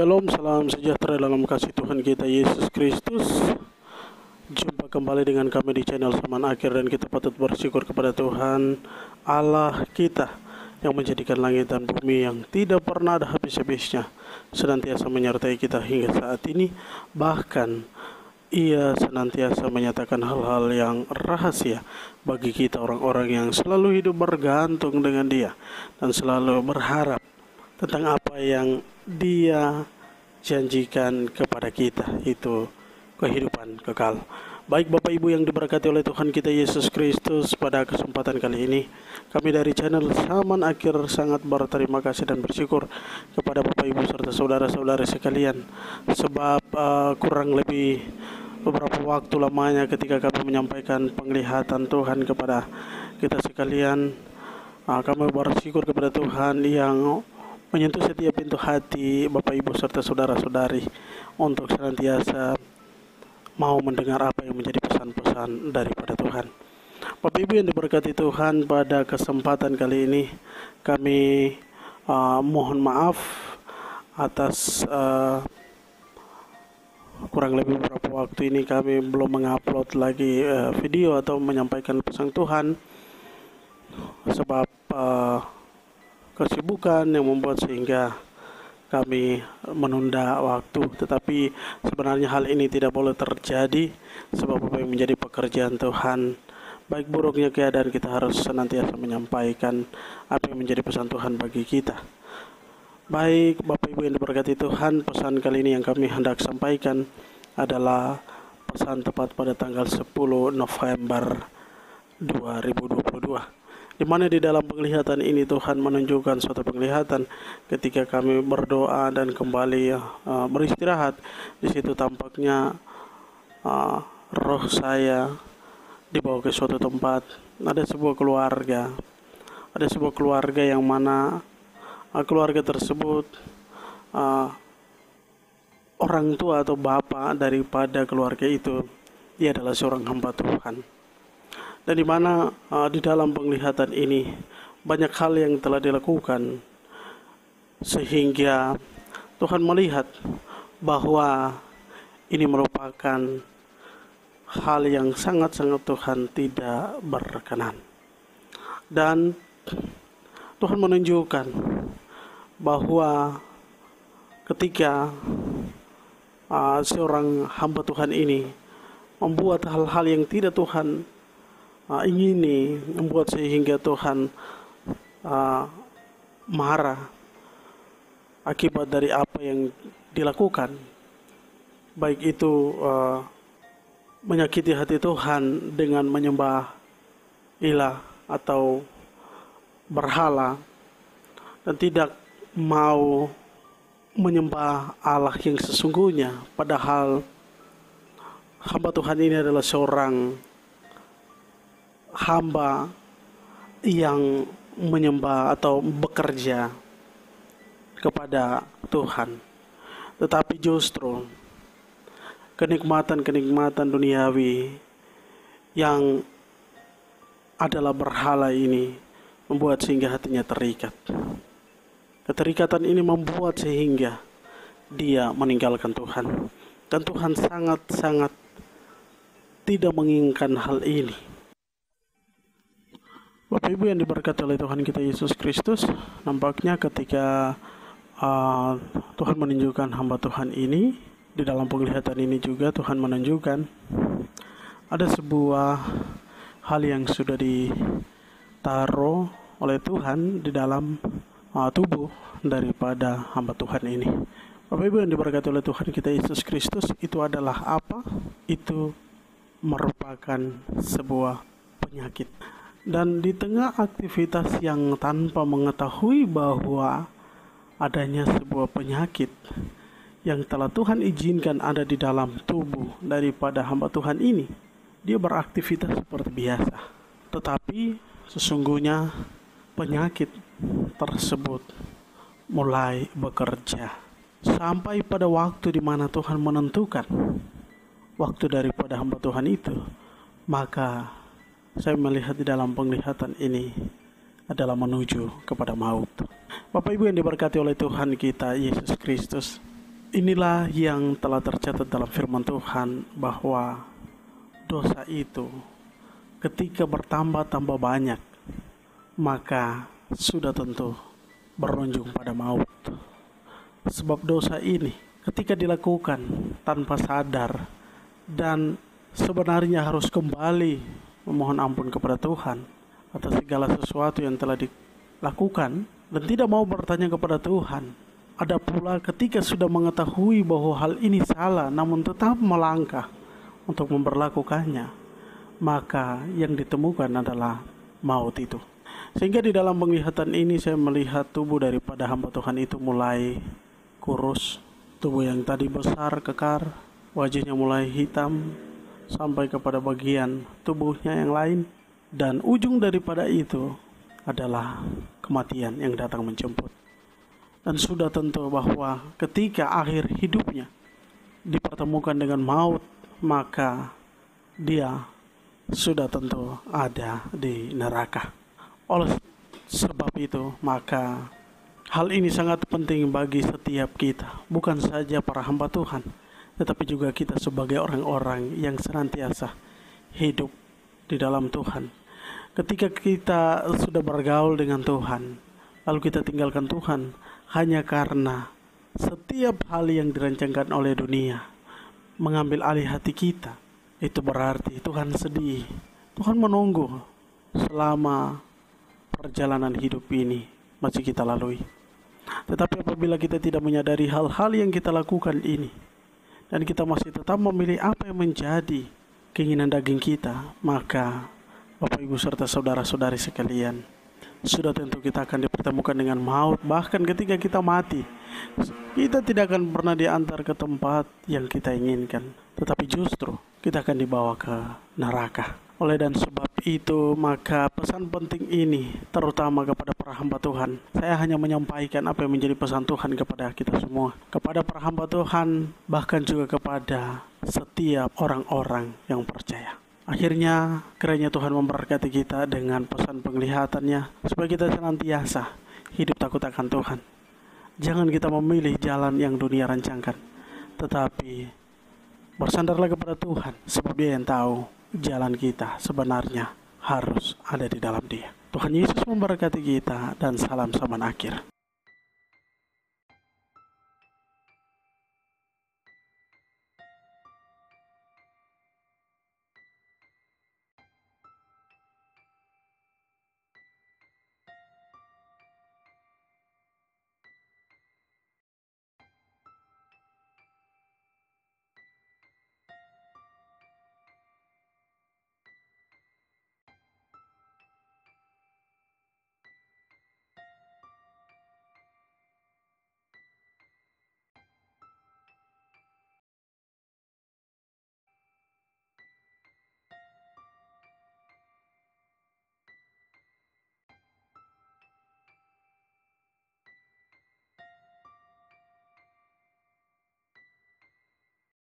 Shalom, salam sejahtera dalam kasih Tuhan kita Yesus Kristus. Jumpa kembali dengan kami di channel Zaman Akhir, dan kita patut bersyukur kepada Tuhan Allah kita yang menjadikan langit dan bumi yang tidak pernah ada habis-habisnya, senantiasa menyertai kita hingga saat ini. Bahkan Ia senantiasa menyatakan hal-hal yang rahasia bagi kita orang-orang yang selalu hidup bergantung dengan Dia dan selalu berharap tentang apa yang Dia janjikan kepada kita, itu kehidupan kekal. Baik Bapak Ibu yang diberkati oleh Tuhan kita Yesus Kristus, pada kesempatan kali ini kami dari channel Zaman Akhir sangat berterima kasih dan bersyukur kepada Bapak Ibu serta saudara-saudara sekalian, sebab kurang lebih beberapa waktu lamanya ketika kami menyampaikan penglihatan Tuhan kepada kita sekalian, kami bersyukur kepada Tuhan yang menyentuh setiap pintu hati Bapak Ibu serta saudara-saudari untuk senantiasa mau mendengar apa yang menjadi pesan-pesan daripada Tuhan. Bapak Ibu yang diberkati Tuhan, pada kesempatan kali ini kami mohon maaf atas kurang lebih beberapa waktu ini kami belum mengupload lagi video atau menyampaikan pesan Tuhan, sebab kesibukan yang membuat sehingga kami menunda waktu. Tetapi sebenarnya hal ini tidak boleh terjadi, sebab apa yang menjadi pekerjaan Tuhan, baik buruknya keadaan, kita harus senantiasa menyampaikan apa yang menjadi pesan Tuhan bagi kita. Baik Bapak Ibu yang diberkati Tuhan, pesan kali ini yang kami hendak sampaikan adalah pesan tepat pada tanggal 10 November 2022, di mana di dalam penglihatan ini Tuhan menunjukkan suatu penglihatan ketika kami berdoa dan kembali beristirahat. Di situ tampaknya roh saya dibawa ke suatu tempat. Ada sebuah keluarga yang mana keluarga tersebut orang tua atau bapak daripada keluarga itu, dia adalah seorang hamba Tuhan. Dan di mana di dalam penglihatan ini banyak hal yang telah dilakukan sehingga Tuhan melihat bahwa ini merupakan hal yang sangat-sangat Tuhan tidak berkenan. Dan Tuhan menunjukkan bahwa ketika seorang hamba Tuhan ini membuat hal-hal yang tidak Tuhan ingini, membuat sehingga Tuhan marah akibat dari apa yang dilakukan, baik itu menyakiti hati Tuhan dengan menyembah ilah atau berhala, dan tidak mau menyembah Allah yang sesungguhnya, padahal hamba Tuhan ini adalah seorang hamba yang menyembah atau bekerja kepada Tuhan. Tetapi justru kenikmatan-kenikmatan duniawi yang adalah berhala ini membuat sehingga hatinya terikat. Keterikatan ini membuat sehingga dia meninggalkan Tuhan, dan Tuhan sangat-sangat tidak menginginkan hal ini. Bapak Ibu yang diberkati oleh Tuhan kita Yesus Kristus, nampaknya ketika Tuhan menunjukkan hamba Tuhan ini, di dalam penglihatan ini juga Tuhan menunjukkan ada sebuah hal yang sudah ditaruh oleh Tuhan di dalam tubuh daripada hamba Tuhan ini. Bapak Ibu yang diberkati oleh Tuhan kita Yesus Kristus, itu adalah apa? Itu merupakan sebuah penyakit. Dan di tengah aktivitas yang tanpa mengetahui bahwa adanya sebuah penyakit yang telah Tuhan izinkan ada di dalam tubuh daripada hamba Tuhan ini, dia beraktivitas seperti biasa. Tetapi sesungguhnya penyakit tersebut mulai bekerja sampai pada waktu di mana Tuhan menentukan waktu daripada hamba Tuhan itu, maka saya melihat di dalam penglihatan ini adalah menuju kepada maut. Bapak Ibu yang diberkati oleh Tuhan kita Yesus Kristus, Inilah yang telah tercatat dalam firman Tuhan, bahwa dosa itu ketika bertambah-tambah banyak, maka sudah tentu berujung pada maut. Sebab dosa ini ketika dilakukan tanpa sadar dan sebenarnya harus kembali memohon ampun kepada Tuhan atas segala sesuatu yang telah dilakukan dan tidak mau bertanya kepada Tuhan. Ada pula ketika sudah mengetahui bahwa hal ini salah namun tetap melangkah untuk memperlakukannya, maka yang ditemukan adalah maut itu. Sehingga di dalam penglihatan ini saya melihat tubuh daripada hamba Tuhan itu mulai kurus. Tubuh yang tadi besar, kekar, wajahnya mulai hitam sampai kepada bagian tubuhnya yang lain. Dan ujung daripada itu adalah kematian yang datang menjemput. Dan sudah tentu bahwa ketika akhir hidupnya dipertemukan dengan maut, maka dia sudah tentu ada di neraka. Oleh sebab itu, maka hal ini sangat penting bagi setiap kita, bukan saja para hamba Tuhan, tetapi juga kita sebagai orang-orang yang senantiasa hidup di dalam Tuhan. Ketika kita sudah bergaul dengan Tuhan, lalu kita tinggalkan Tuhan hanya karena setiap hal yang dirancangkan oleh dunia mengambil alih hati kita, itu berarti Tuhan sedih. Tuhan menunggu selama perjalanan hidup ini masih kita lalui. Tetapi apabila kita tidak menyadari hal-hal yang kita lakukan ini, dan kita masih tetap memilih apa yang menjadi keinginan daging kita, maka Bapak Ibu serta saudara-saudari sekalian, sudah tentu kita akan dipertemukan dengan maut. Bahkan ketika kita mati, kita tidak akan pernah diantar ke tempat yang kita inginkan, tetapi justru kita akan dibawa ke neraka. Oleh dan sebab itu, maka pesan penting ini terutama kepada para hamba Tuhan. Saya hanya menyampaikan apa yang menjadi pesan Tuhan kepada kita semua, kepada para hamba Tuhan, bahkan juga kepada setiap orang-orang yang percaya. Akhirnya kiranya Tuhan memberkati kita dengan pesan penglihatannya, supaya kita senantiasa hidup takut akan Tuhan. Jangan kita memilih jalan yang dunia rancangkan, tetapi bersandarlah kepada Tuhan, sebab Dia yang tahu jalan kita sebenarnya harus ada di dalam Dia. Tuhan Yesus memberkati kita, dan salam zaman akhir.